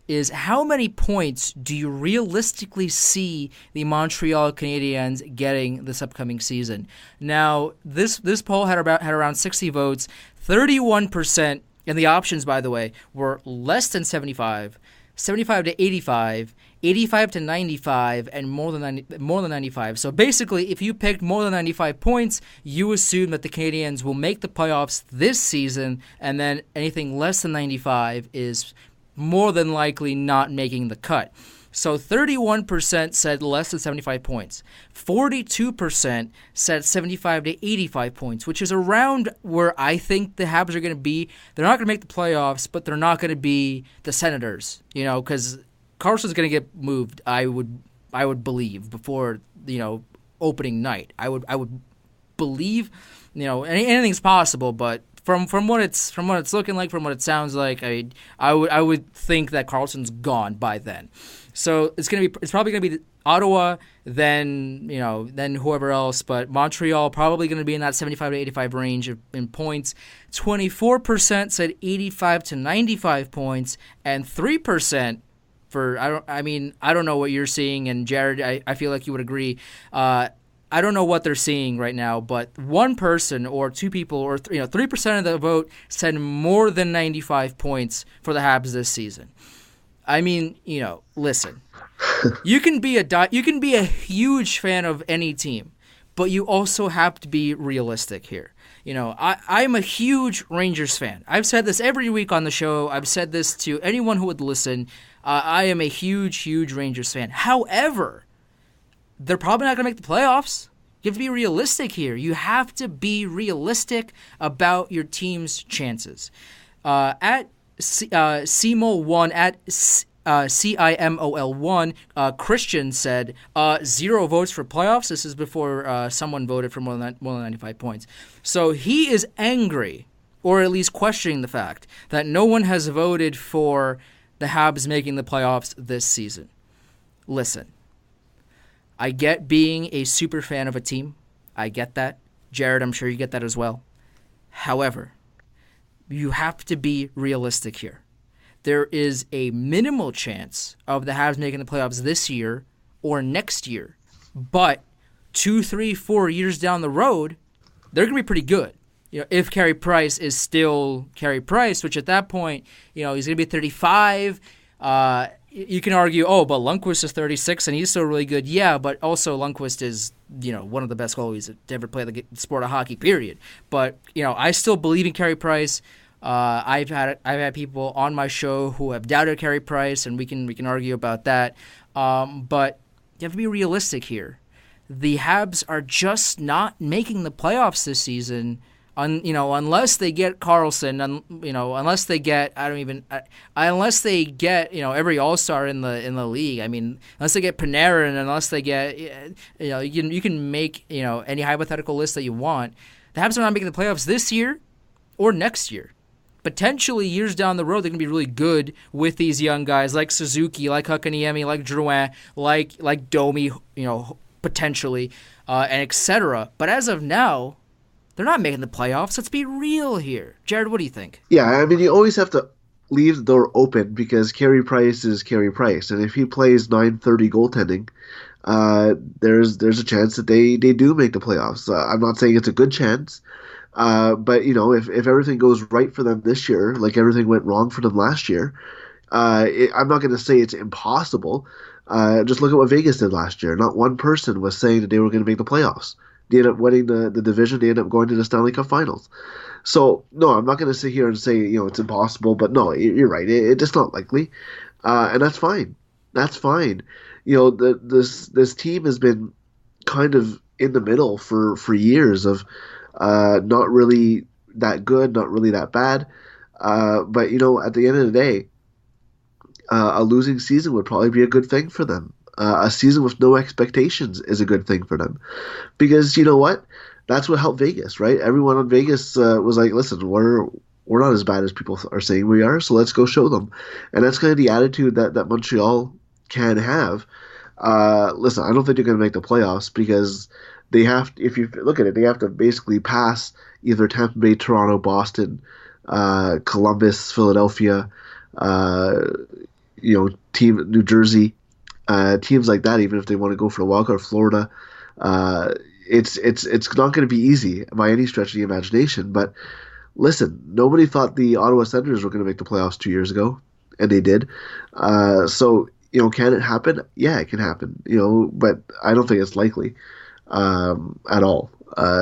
is, how many points do you realistically see the Montreal Canadiens getting this upcoming season? Now, this poll had around 60 votes. 31%, and the options, by the way, were less than 75, 75 to 85, 85 to 95, and more than 95. So basically, if you picked more than 95 points, you assume that the Canadiens will make the playoffs this season, and then anything less than 95 is more than likely not making the cut. So 31% said less than 75 points. 42% said 75 to 85 points, which is around where I think the Habs are going to be. They're not going to make the playoffs, but they're not going to be the Senators, because Karlsson's going to get moved, I would believe, before, opening night. I would believe, anything's possible, but from what it's looking like, from what it sounds like, I would think that Karlsson's gone by then. So it's probably gonna be Ottawa, then whoever else, but Montreal probably gonna be in that 75 to 85 range in points. 24% said 85 to 95 points, and 3% for I don't know what you're seeing, and Jared, I feel like you would agree. I don't know what they're seeing right now, but one person or two people or 3% of the vote said more than 95 points for the Habs this season. I mean, listen. You can be a huge fan of any team, but you also have to be realistic here. I'm a huge Rangers fan. I've said this every week on the show. I've said this to anyone who would listen. I am a huge, huge Rangers fan. However, they're probably not going to make the playoffs. You have to be realistic here. You have to be realistic about your team's chances. At CMOL1, at CIMOL1, Christian said 0 votes for playoffs. This is before someone voted for more than 95 points. So he is angry, or at least questioning the fact that no one has voted for the Habs making the playoffs this season. Listen, I get being a super fan of a team. I get that. Jared, I'm sure you get that as well. However, you have to be realistic here. There is a minimal chance of the Habs making the playoffs this year or next year. But 2, 3, 4 years down the road, they're going to be pretty good. If Carey Price is still Carey Price, which at that point, he's going to be 35. You can argue, but Lundqvist is 36 and he's still really good. Yeah, but also Lundqvist is, one of the best goalies to ever play the sport of hockey, period. But, I still believe in Carey Price. I've had people on my show who have doubted Carey Price, and we can argue about that. But you have to be realistic here. The Habs are just not making the playoffs this season. Unless they get Karlsson, unless they get every All-Star in the league. I mean, unless they get Panarin, unless they get you can make any hypothetical list that you want. The Habs are not making the playoffs this year or next year. Potentially years down the road, they're gonna be really good with these young guys like Suzuki, like Kotkaniemi, like Drouin, like Domi, potentially, and etc. But as of now, they're not making the playoffs. Let's be real here. Jared, what do you think? Yeah, I mean, you always have to leave the door open because Carey Price is Carey Price, and if he plays 9:30 goaltending, there's a chance that they do make the playoffs. I'm not saying it's a good chance, but if everything goes right for them this year, like everything went wrong for them last year, I'm not going to say it's impossible. Just look at what Vegas did last year. Not one person was saying that they were going to make the playoffs. They ended up winning the division. They ended up going to the Stanley Cup Finals. So, no, I'm not going to sit here and say, it's impossible. But, no, you're right. It's not likely. And that's fine. That's fine. This team has been kind of in the middle for years of not really that good, not really that bad. But, at the end of the day, a losing season would probably be a good thing for them. A season with no expectations is a good thing for them. Because you know what? That's what helped Vegas, right? Everyone on Vegas was like, listen, we're not as bad as people are saying we are, so let's go show them. And that's kind of the attitude that Montreal can have. Listen, I don't think they're going to make the playoffs because they have, if you look at it, they have to basically pass either Tampa Bay, Toronto, Boston, Columbus, Philadelphia, team New Jersey, teams like that. Even if they want to go for the wild card, Florida, it's not going to be easy by any stretch of the imagination. But listen, nobody thought the Ottawa Senators were going to make the playoffs 2 years ago, and they did. So can it happen? Yeah, it can happen. But I don't think it's likely at all.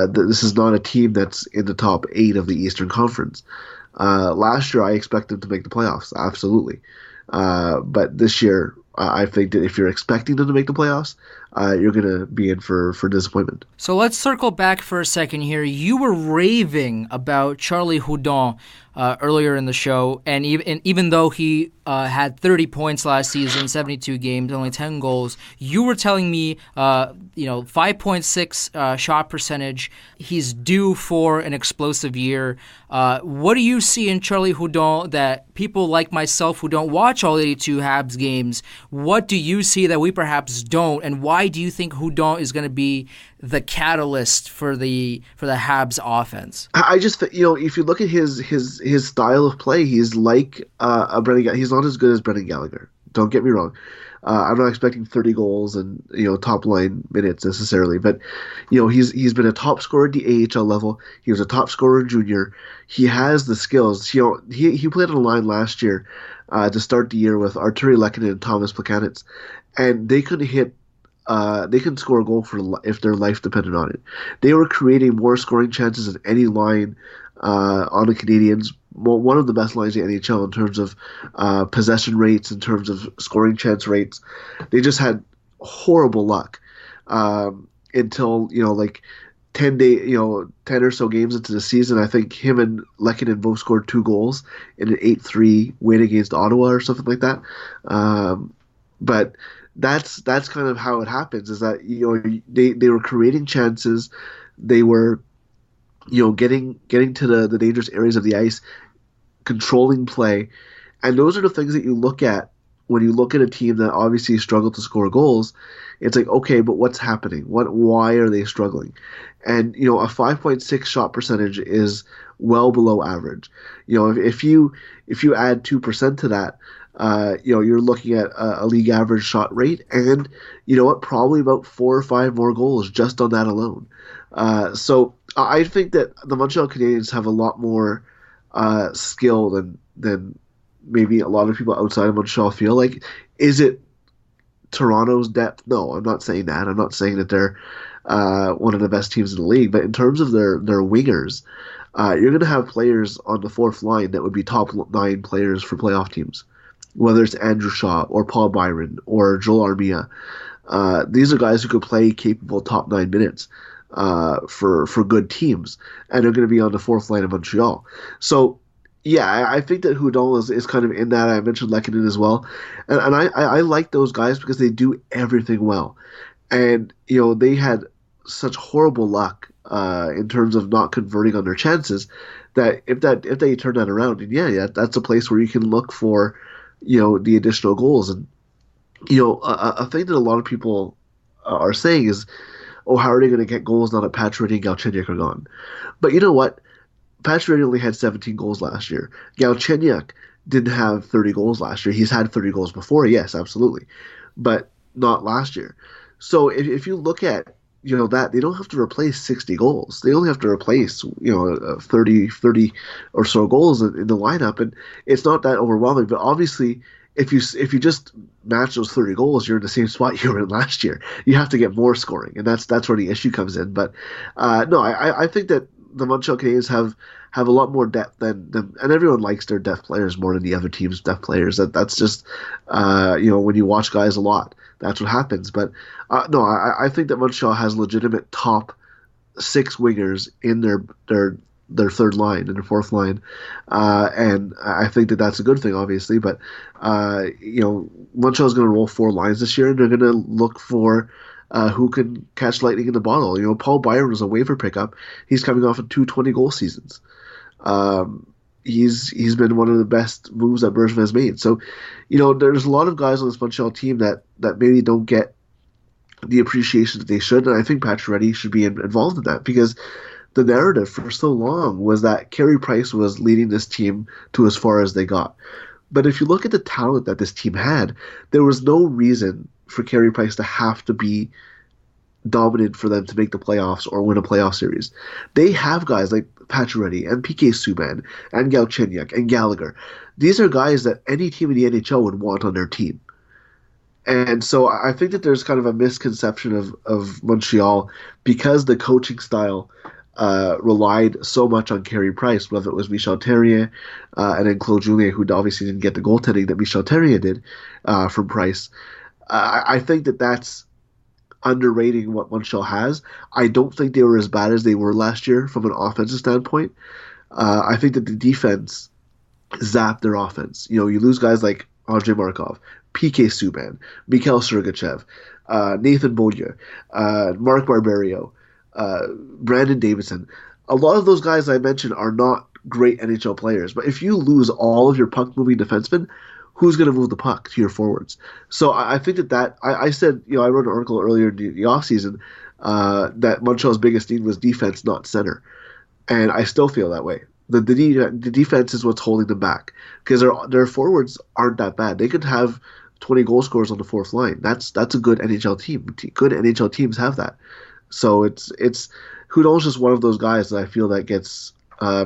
This is not a team that's in the top 8 of the Eastern Conference. Last year, I expect them to make the playoffs, absolutely. But this year, I think that if you're expecting them to make the playoffs, you're going to be in for disappointment. So let's circle back for a second here. You were raving about Charlie Hudon earlier in the show, and even though he had 30 points last season, 72 games, only 10 goals, you were telling me, 5.6 shot percentage. He's due for an explosive year. What do you see in Charlie Hudon that people like myself who don't watch all 82 Habs games, what do you see that we perhaps don't, and why do you think Hudon is going to be the catalyst for the Habs offense? I just if you look at his style of play, he's like a Brendan Gallagher. He's not as good as Brendan Gallagher. Don't get me wrong. I'm not expecting 30 goals and top line minutes necessarily, but he's been a top scorer at the AHL level. He was a top scorer in junior. He has the skills. He played on a line last year to start the year with Arturi Lehkonen and Thomas Plekanec, and they couldn't hit. They couldn't score a goal if their life depended on it. They were creating more scoring chances than any line on the Canadiens. One of the best lines in the NHL in terms of possession rates, in terms of scoring chance rates. They just had horrible luck until 10 or so games into the season. I think him and Lehkonen both scored 2 goals in an 8-3 win against Ottawa or something like that. But that's kind of how it happens. Is that they were creating chances, they were getting to the dangerous areas of the ice, controlling play, and those are the things that you look at when you look at a team that obviously struggled to score goals. It's like, okay, but what's happening? Why are they struggling? And a 5.6 shot percentage is well below average. If you add 2% to that, you're looking at a league average shot rate, and probably about 4 or 5 more goals just on that alone. So I think that the Montreal Canadiens have a lot more skill than maybe a lot of people outside of Montreal feel. Like, is it Toronto's depth? No, I'm not saying that. I'm not saying that they're one of the best teams in the league. But in terms of their wingers, you're going to have players on the fourth line that would be top 9 players for playoff teams. Whether it's Andrew Shaw or Paul Byron or Joel Armia. These are guys who could play capable top 9 minutes for good teams, and they're going to be on the fourth line of Montreal. So, yeah, I think that Hudon is kind of in that. I mentioned Lehkonen as well. And I like those guys because they do everything well. And, they had such horrible luck in terms of not converting on their chances that if they turn that around, and yeah, that's a place where you can look for the additional goals. And a thing that a lot of people are saying is, oh, how are they going to get goals now that Pacioretty and Galchenyuk are gone? But you know what? Pacioretty only had 17 goals last year. Galchenyuk didn't have 30 goals last year. He's had 30 goals before, yes, absolutely, but not last year. So if you look at that, they don't have to replace 60 goals. They only have to replace 30 or so goals in the lineup, and it's not that overwhelming. But obviously, if you just match those 30 goals, you're in the same spot you were in last year. You have to get more scoring, and that's where the issue comes in. But no, I think that the Montreal Canadiens have a lot more depth than and everyone likes their depth players more than the other team's depth players. That's just when you watch guys a lot, that's what happens. But no, I think that Montreal has legitimate top 6 wingers in their third line and their fourth line, and I think that that's a good thing, obviously. But Montreal's going to roll 4 lines this year, and they're going to look for who can catch lightning in the bottle. Paul Byron was a waiver pickup. He's coming off of 2 20-goal seasons. He's been one of the best moves that Bergevin has made. So, there's a lot of guys on this Montreal team that maybe don't get the appreciation that they should, and I think Pacioretty should be involved in that, because the narrative for so long was that Carey Price was leading this team to as far as they got. But if you look at the talent that this team had, there was no reason for Carey Price to have to be dominant for them to make the playoffs or win a playoff series. They have guys like Pacioretty and PK Subban and Galchenyuk and Gallagher. These are guys that any team in the NHL would want on their team. And so I think that there's kind of a misconception of Montreal, because the coaching style relied so much on Carey Price, whether it was Michel Therrien and then Claude Julien, who obviously didn't get the goaltending that Michel Therrien did from Price. I think that that's underrating what Montreal has. I don't think they were as bad as they were last year from an offensive standpoint. I think that the defense zapped their offense. You lose guys like Andrei Markov, PK Subban, Mikhail Sergachev, Nathan Beaulieu, Mark Barberio, Brandon Davidson. A lot of those guys I mentioned are not great NHL players, but if you lose all of your puck-moving defensemen, who's going to move the puck to your forwards? So I think that I said, I wrote an article earlier in the offseason that Montreal's biggest need was defense, not center. And I still feel that way. The defense is what's holding them back, because their forwards aren't that bad. They could have 20 goal scorers on the fourth line. That's a good NHL team. Good NHL teams have that. So it's Hudon's just one of those guys that I feel that gets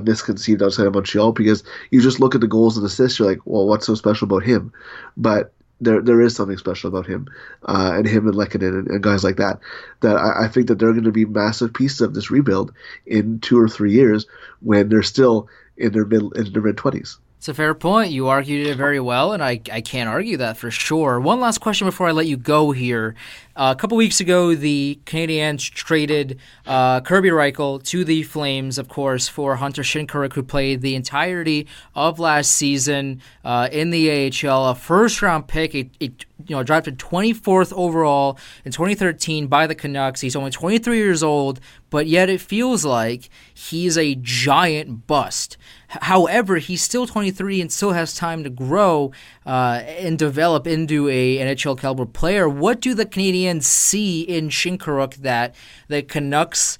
misconceived outside of Montreal, because you just look at the goals and assists, you're like, well, what's so special about him? But there is something special about him, and Lehkonen and guys like that I think that they're going to be massive pieces of this rebuild in 2 or 3 years when they're still in their mid-20s. It's a fair point. You argued it very well, and I can't argue that for sure. One last question before I let you go here. A couple weeks ago, the Canadiens traded Kerby Reichel to the Flames, of course, for Hunter Shinkaruk, who played the entirety of last season in the AHL. A first-round pick, drafted 24th overall in 2013 by the Canucks. He's only 23 years old, but yet it feels like he's a giant bust. However, he's still 23 and still has time to grow and develop into a NHL caliber player. What do the Canadiens see in Shinkaruk that the Canucks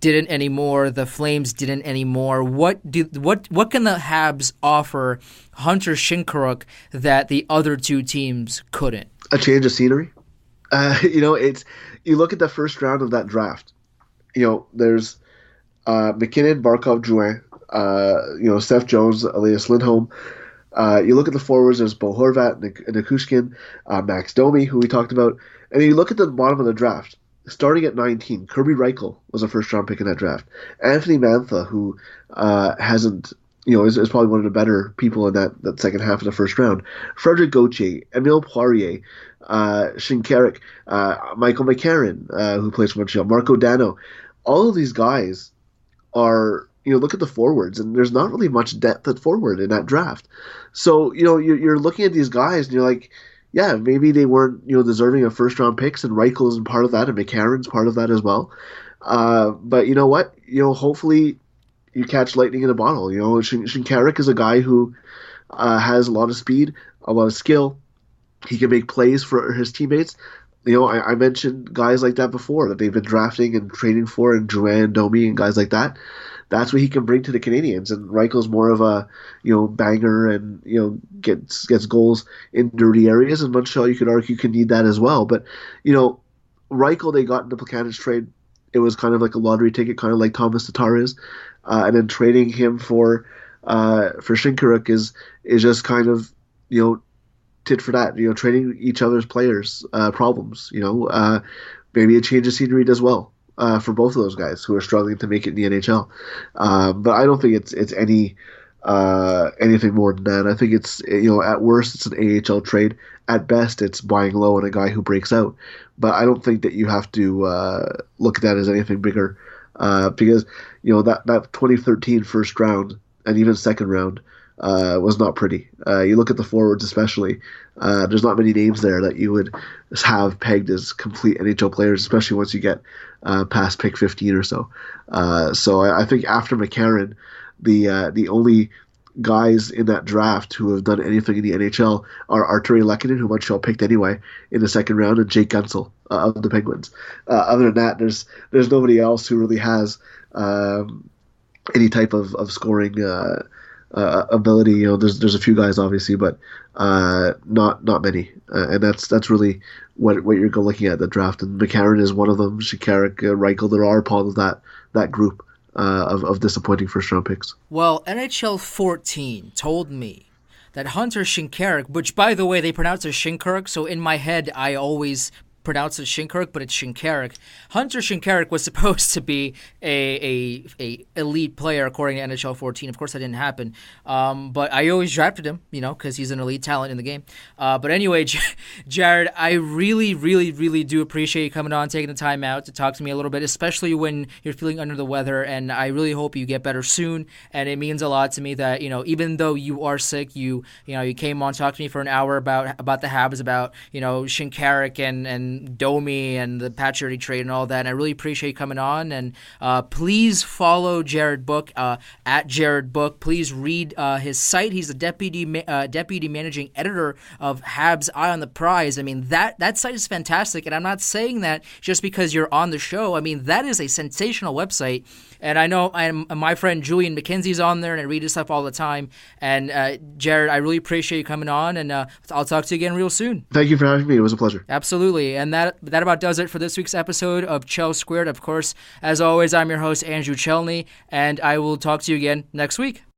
didn't anymore, the Flames didn't anymore? What can the Habs offer Hunter Shinkaruk that the other two teams couldn't? A change of scenery. It's, you look at the first round of that draft. There's McKinnon, Barkov, Drouin, Seth Jones, Elias Lindholm. You look at the forwards, there's Bo Horvat, Nikushkin, Max Domi, who we talked about. And you look at the bottom of the draft, starting at 19, Kerby Reichel was a first-round pick in that draft. Anthony Mantha, who is probably one of the better people in that second half of the first round. Frederic Gauthier, Emile Poirier, Shinkaruk, Michael McCarran, who plays for Montreal, Marco Dano. All of these guys are, look at the forwards, and there's not really much depth at forward in that draft. So, you're looking at these guys, and you're like, yeah, maybe they weren't, deserving of first-round picks, and Reichel is part of that, and McCarron's part of that as well. But you know what? Hopefully you catch lightning in a bottle. Shinkaruk is a guy who has a lot of speed, a lot of skill. He can make plays for his teammates. I mentioned guys like that before that they've been drafting and trading for, and Drouin, Domi, and guys like that. That's what he can bring to the Canadiens. And Reichel's more of a, banger and, gets goals in dirty areas. And Montreal, you could argue, can need that as well. But, Reichel, they got in the Plekanec trade. It was kind of like a lottery ticket, kind of like Thomas Tatar is. And then trading him for Shinkaruk is just kind of, tit for that, trading each other's players' problems, maybe a change of scenery as well for both of those guys who are struggling to make it in the NHL. But I don't think it's anything more than that. I think it's, at worst it's an AHL trade. At best, it's buying low on a guy who breaks out. But I don't think that you have to look at that as anything bigger because, that 2013 first round and even second round was not pretty. You look at the forwards especially, there's not many names there that you would have pegged as complete NHL players, especially once you get past pick 15 or so. So I think after McCarran, the only guys in that draft who have done anything in the NHL are Arturi Lehkonen, who Montreal picked anyway in the second round, and Jake Guentzel of the Penguins. Other than that, there's nobody else who really has any type of scoring ability. There's a few guys obviously, but not many, and that's really what you're looking at the draft. And McCarran is one of them. Shinkaruk, Reichel, there are part of that group of disappointing first round picks. Well, NHL 14 told me that Hunter Shinkaruk, which by the way they pronounce it Shinkaruk, so in my head I always pronounce it Shinkaruk, but it's Shinkaruk. Hunter Shinkaruk was supposed to be a elite player according to NHL 14. Of course, that didn't happen. But I always drafted him, because he's an elite talent in the game. But anyway, Jared, I really, really, really do appreciate you coming on, taking the time out to talk to me a little bit, especially when you're feeling under the weather. And I really hope you get better soon. And it means a lot to me that, even though you are sick, you came on, talked to me for an hour about the Habs, about, Shinkaruk and Domi and the Pacioretty trade and all that. And I really appreciate you coming on. And please follow Jared Book at Jared Book. Please read his site. He's the deputy managing editor of Habs Eye on the Prize. I mean, that site is fantastic. And I'm not saying that just because you're on the show. I mean, that is a sensational website. And I know my friend Julian McKenzie's on there, and I read his stuff all the time. And Jared, I really appreciate you coming on, and I'll talk to you again real soon. Thank you for having me. It was a pleasure. Absolutely. And that about does it for this week's episode of Chel Squared. Of course, as always, I'm your host, Andrew Chelney, and I will talk to you again next week.